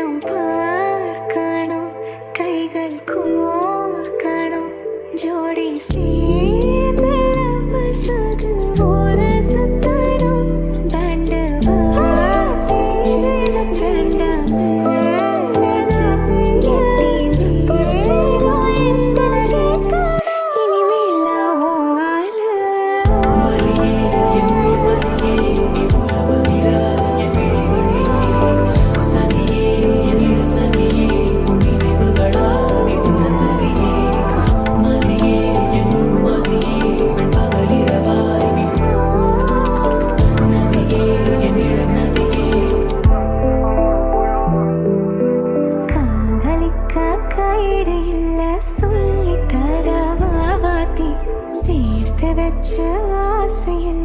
கொஞ்சம் பார்க்கணும், கைகள் கோர்க்கணும், ஜோடி சேர்ந்து வசகு ஒரு சுத்தணும், பண்டு வாசிச்சு ரெண்டாமே கெட்டி மேகம் இந்த சேர்க்கணும், இனிமேல் நான் உன் ஆளு. காதலிக்க கைடு இல்ல சொல்லி தரவாதி, சேர்த்து வச்ச ஆசையில்